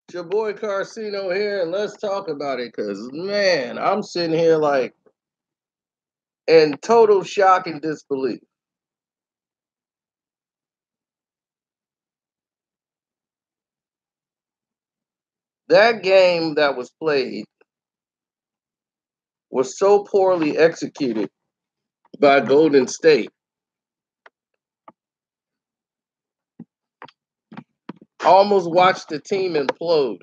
It's your boy Carcino here, and let's talk about it. Cause man, I'm sitting here like in total shock and disbelief. That game that was played was so poorly executed by Golden State. I almost watched the team implode.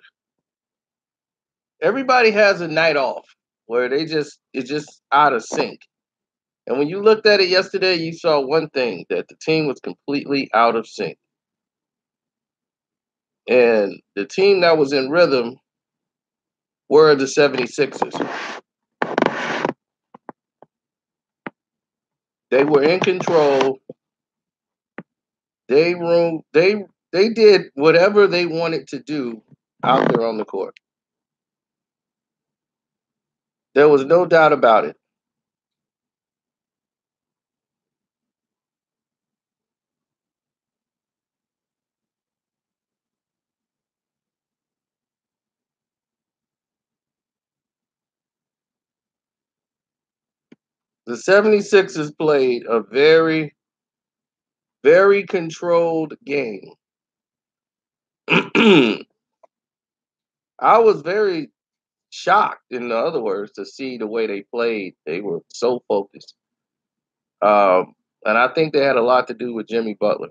Everybody has a night off where it's just out of sync. And when you looked at it yesterday, you saw one thing that the team was completely out of sync. And the team that was in rhythm were the 76ers. They were in control. They did whatever they wanted to do out there on the court. There was no doubt about it. The 76ers played a very, very controlled game. I was very shocked, in other words, to see the way they played. They were so focused. And I think they had a lot to do with Jimmy Butler.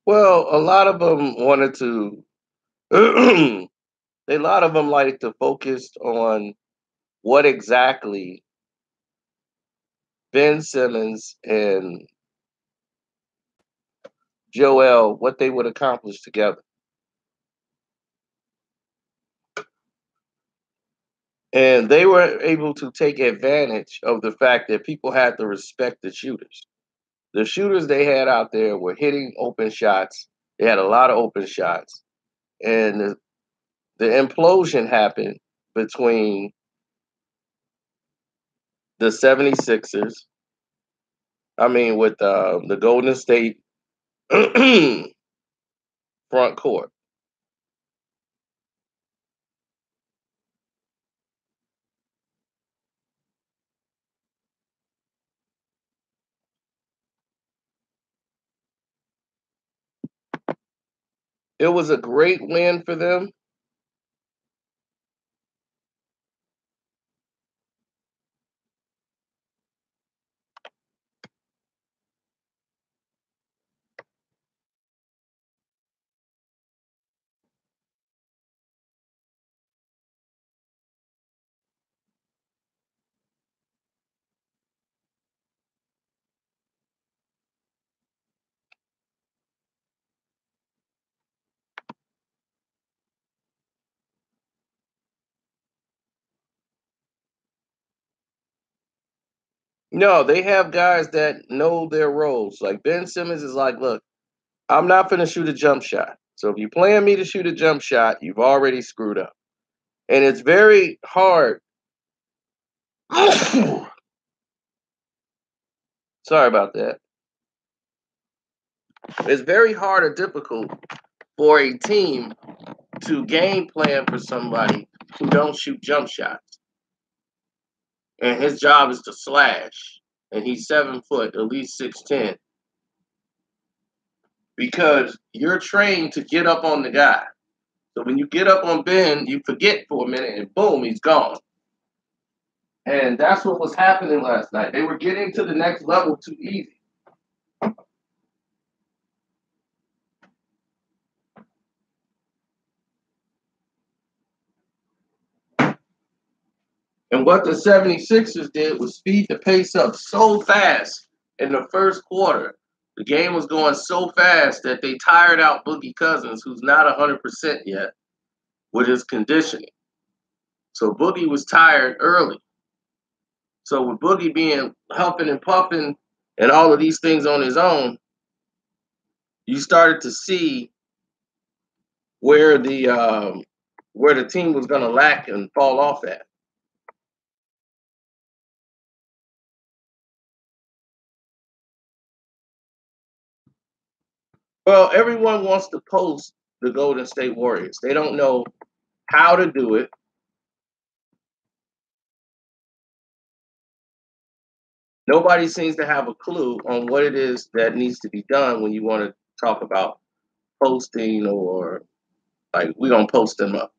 Well, a lot of them wanted to, a lot of them like to focus on what exactly Ben Simmons and Joel, what they would accomplish together. And they were able to take advantage of the fact that people had to respect the shooters. The shooters they had out there were hitting open shots. They had a lot of open shots. And the implosion happened between the 76ers, with the Golden State front court. It was a great win for them. No, they have guys that know their roles. Like Ben Simmons is like, look, I'm not going to shoot a jump shot. So if you're playing me to shoot a jump shot, you've already screwed up. And it's very hard. Sorry about that. It's very hard or difficult for a team to game plan for somebody who don't shoot jump shots. And his job is to slash. And he's 7 foot, at least 6'10". Because you're trained to get up on the guy. So when you get up on Ben, you forget for a minute and boom, he's gone. And that's what was happening last night. They were getting to the next level too easy. And what the 76ers did was speed the pace up so fast in the first quarter. The game was going so fast that they tired out Boogie Cousins, who's not 100% yet. with his conditioning. So Boogie was tired early. So with Boogie being huffing and puffing and all of these things on his own, you started to see where the team was going to lack and fall off at. Well, everyone wants to post the Golden State Warriors. They don't know how to do it. Nobody seems to have a clue on what it is that needs to be done when you want to talk about posting or like we're gonna post them up.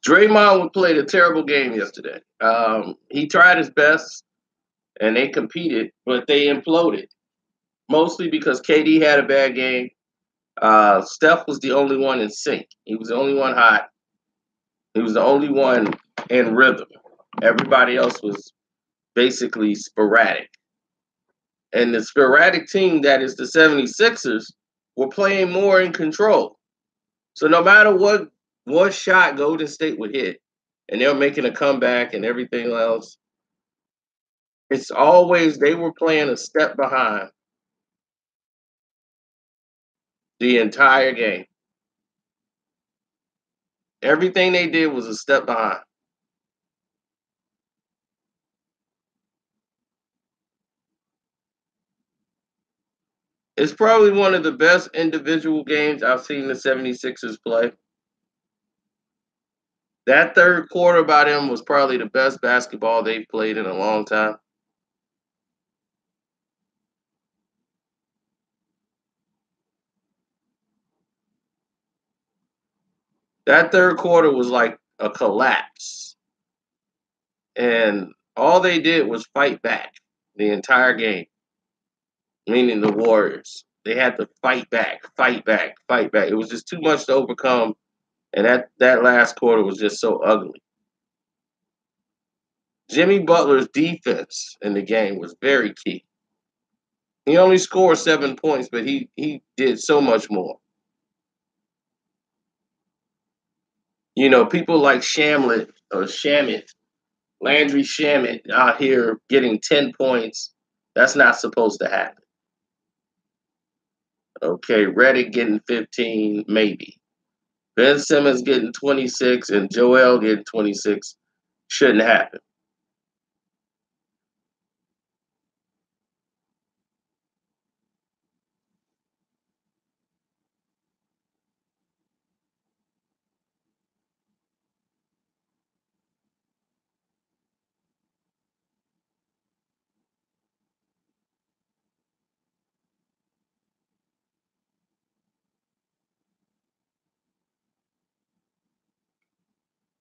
Draymond played a terrible game yesterday. He tried his best and they competed, but they imploded. Mostly because KD had a bad game. Steph was the only one in sync. He was the only one hot. He was the only one in rhythm. Everybody else was basically sporadic. And the sporadic team that is the 76ers were playing more in control. So no matter what shot Golden State would hit, and they're making a comeback and everything else, it's always they were playing a step behind the entire game. Everything they did was a step behind. It's probably one of the best individual games I've seen the 76ers play. That third quarter by them was probably the best basketball they've played in a long time. That third quarter was like a collapse. And all they did was fight back the entire game, meaning the Warriors. They had to fight back, fight back, fight back. It was just too much to overcome. And that last quarter was just so ugly. Jimmy Butler's defense in the game was very key. He only scored 7 points, but he did so much more. You know, people like Shamlet or Shamit, Landry Shamit out here getting 10 points. That's not supposed to happen. Okay, Reddick getting 15, maybe. Ben Simmons getting 26 and Joel getting 26 shouldn't happen.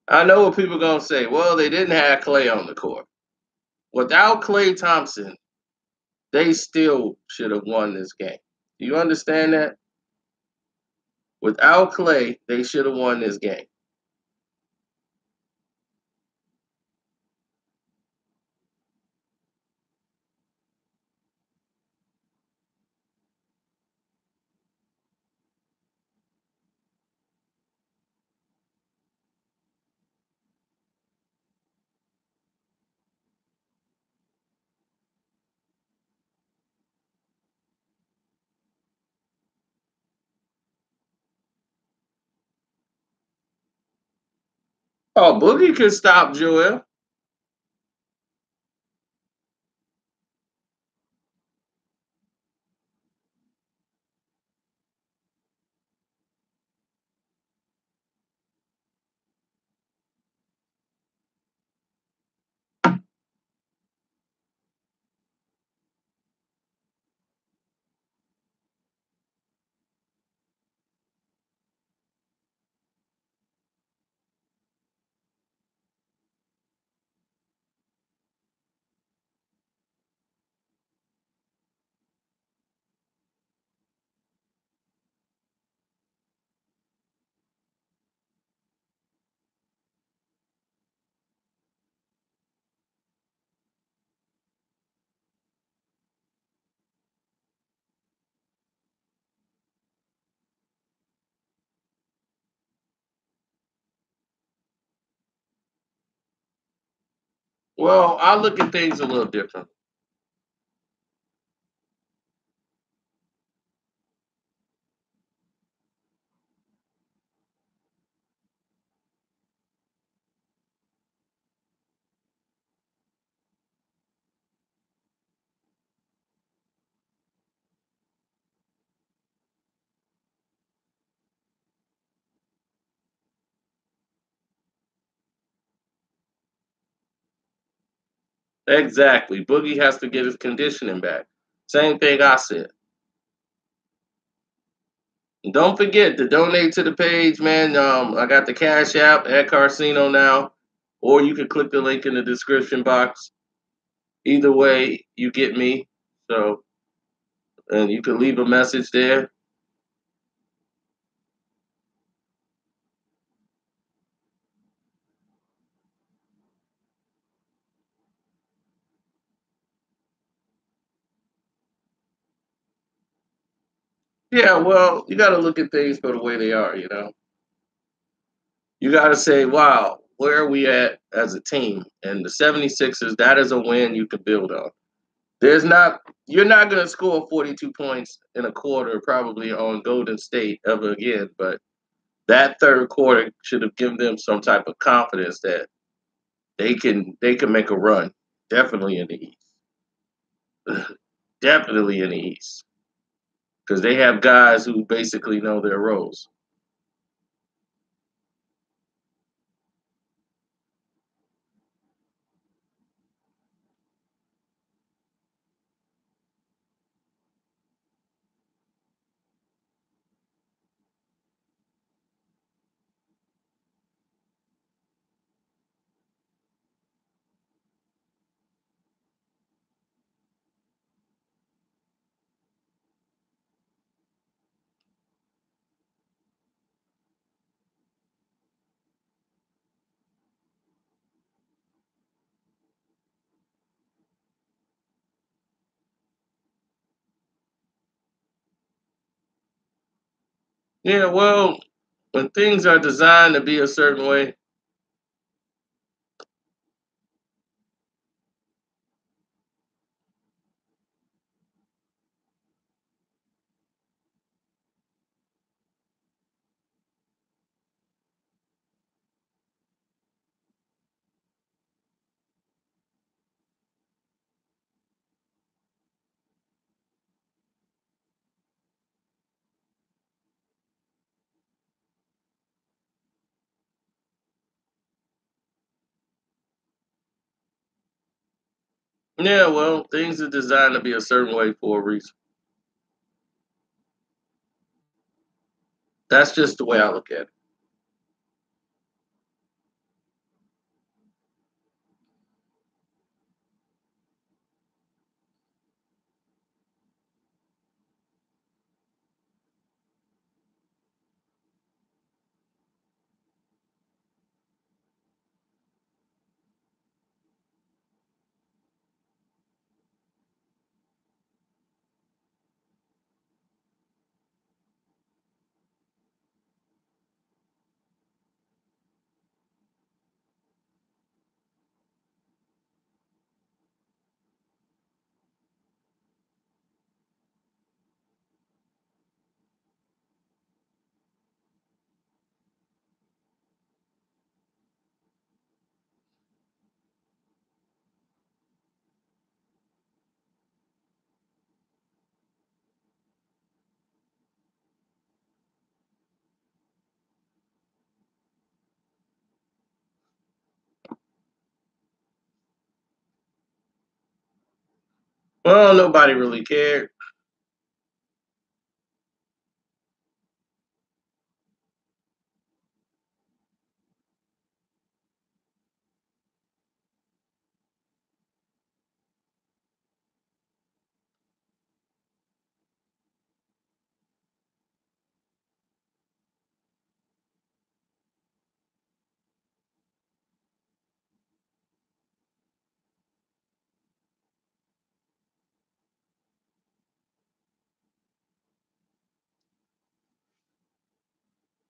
I know what people are going to say. Well, they didn't have Clay on the court. Without Clay Thompson, they still should have won this game. Do you understand that? Without Clay, they should have won this game. Oh, Boogie could stop Joel. Well, I look at things a little different. Exactly. Boogie has to get his conditioning back. Same thing I said. And don't forget to donate to the page, man. I got the Cash App at Carcino now, or you can click the link in the description box. Either way, you get me. So, and you can leave a message there. Yeah, well, you got to look at things for the way they are, you know. You got to say, wow, where are we at as a team? And the 76ers, that is a win you can build on. There's not You're not going to score 42 points in a quarter probably on Golden State ever again, but that third quarter should have given them some type of confidence that they can make a run. Definitely in the East. Definitely in the East. Because they have guys who basically know their roles. Yeah, well, when things are designed to be a certain way, yeah, well, things are designed to be a certain way for a reason. That's just the way I look at it. Well, nobody really cared.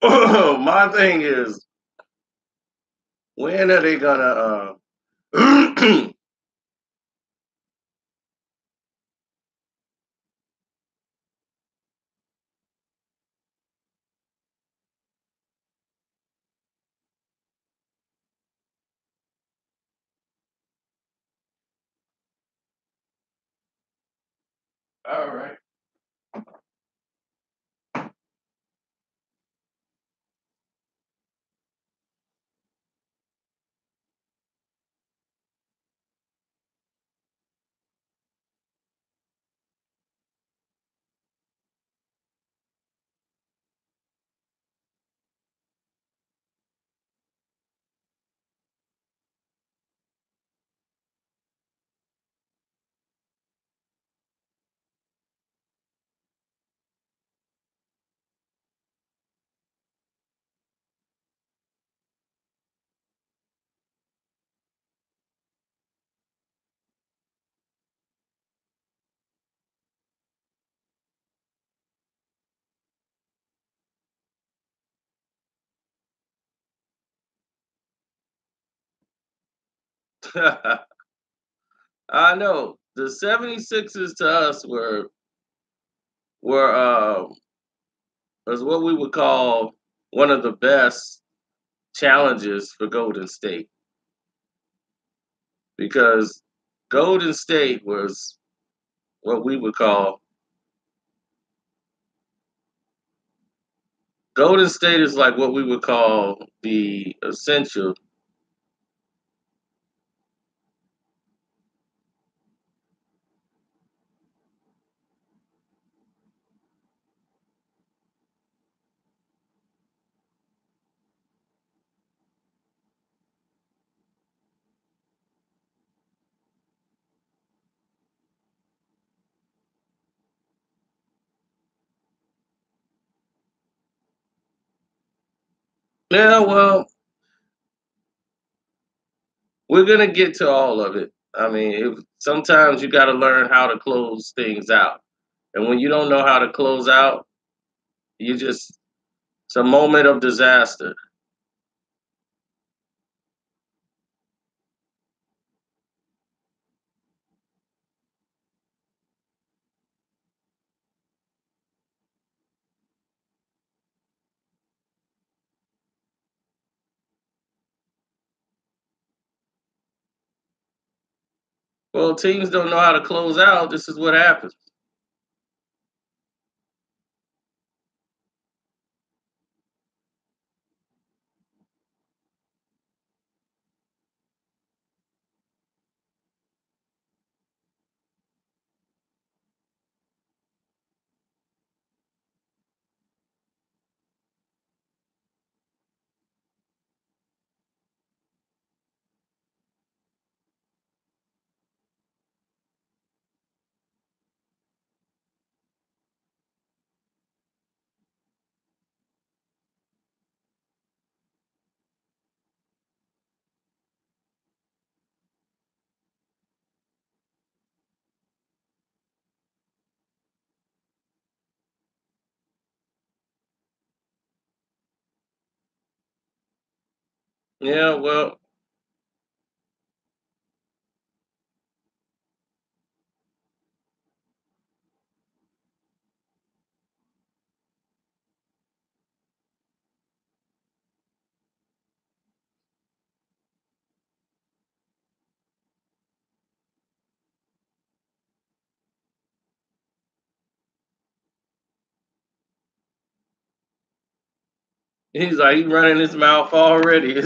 My thing is, when are they gonna? All right. I know the 76ers to us were was what we would call one of the best challenges for Golden State because Golden State was what we would call Golden State is like what we would call the essential. Yeah, well, we're gonna get to all of it. I mean, sometimes you got to learn how to close things out, and when you don't know how to close out, you just it's a moment of disaster. Well, teams don't know how to close out. This is what happens. Yeah, well, he's like he's running his mouth already.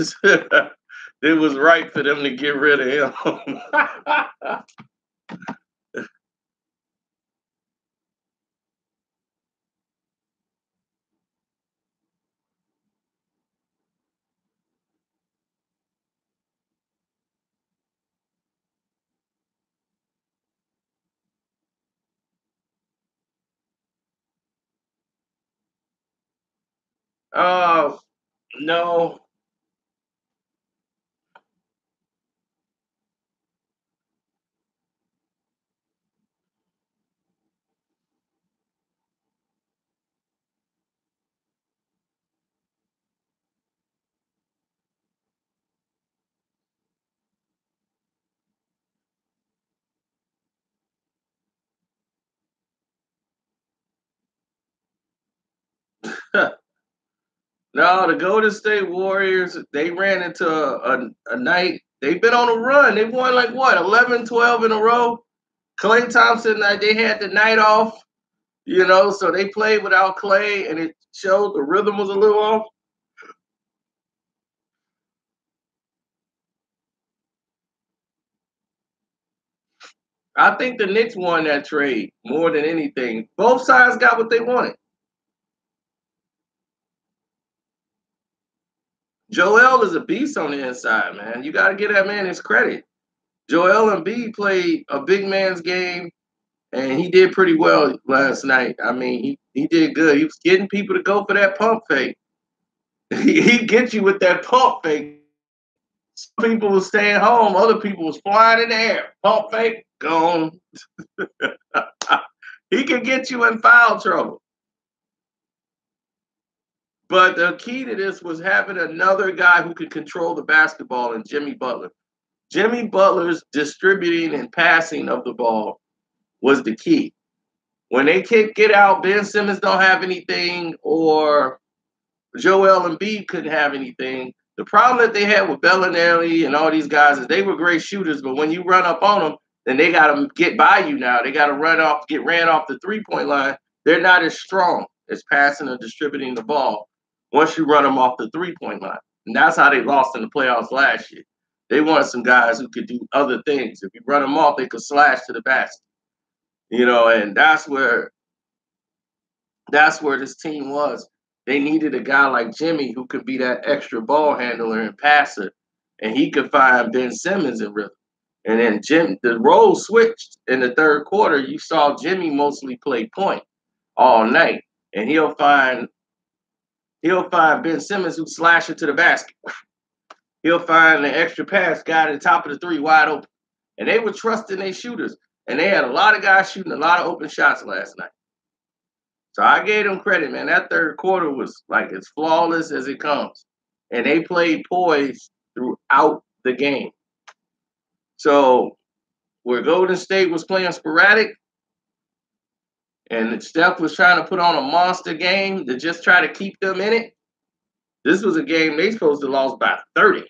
It was right for them to get rid of him. Oh no. No, the Golden State Warriors, they ran into a night. They've been on a run. They won like what, 11, 12 in a row? Klay Thompson, they had the night off, so they played without Klay, and it showed the rhythm was a little off. I think the Knicks won that trade more than anything. Both sides got what they wanted. Joel is a beast on the inside, man. You got to give that man his credit. Joel Embiid played a big man's game, and he did pretty well last night. I mean, he did good. He was getting people to go for that pump fake. He gets you with that pump fake. Some people were staying home. Other people was flying in the air. Pump fake, gone. He can get you in foul trouble. But the key to this was having another guy who could control the basketball and Jimmy Butler. Jimmy Butler's distributing and passing of the ball was the key. When they kick it out, Ben Simmons don't have anything, or Joel Embiid couldn't have anything. The problem that they had with Bellinelli and all these guys is they were great shooters, but when you run up on them, then they got to get by you now. They got to get ran off the three-point line. They're not as strong as passing or distributing the ball once you run them off the three-point line. And that's how they lost in the playoffs last year. They wanted some guys who could do other things. If you run them off, they could slash to the basket. And that's where this team was. They needed a guy like Jimmy who could be that extra ball handler and passer, and he could find Ben Simmons in rhythm. And then the role switched in the third quarter. You saw Jimmy mostly play point all night, and he'll find Ben Simmons who slash it to the basket. He'll find the extra pass guy at the top of the three wide open, and they were trusting their shooters, and they had a lot of guys shooting a lot of open shots last night. So I gave them credit, man. That third quarter was like as flawless as it comes. And they played poised throughout the game. So where Golden State was playing sporadic and Steph was trying to put on a monster game to just try to keep them in it, this was a game they supposed to lost by 30.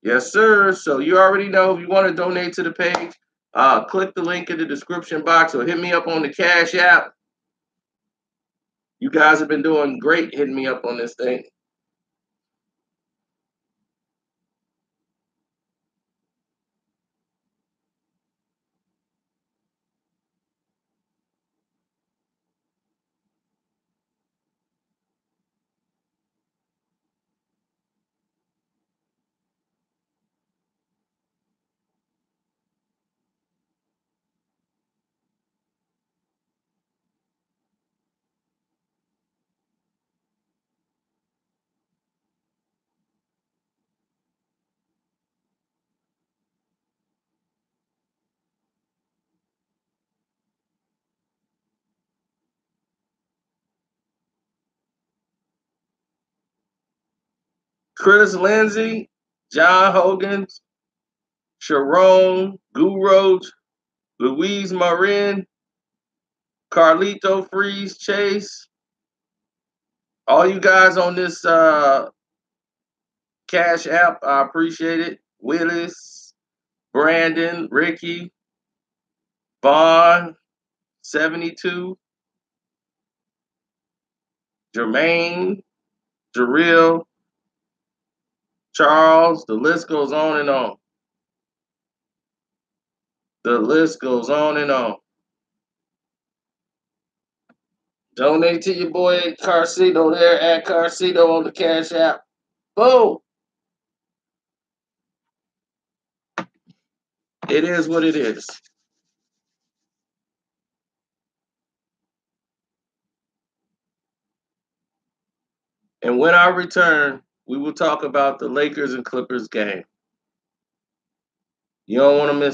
Yes, sir. So you already know if you want to donate to the page, click the link in the description box or hit me up on the Cash App. You guys have been doing great hitting me up on this thing. Chris Lindsay, John Hogan, Sharon, Guru, Louise Marin, Carlito Freeze, Chase, all you guys on this Cash App, I appreciate it. Willis, Brandon, Ricky, Vaughn, 72, Jermaine, Jarrell, Charles, the list goes on and on. The list goes on and on. Donate to your boy Carcito there at Carcito on the Cash App. Boom. It is what it is. And when I return, we will talk about the Lakers and Clippers game. You don't want to miss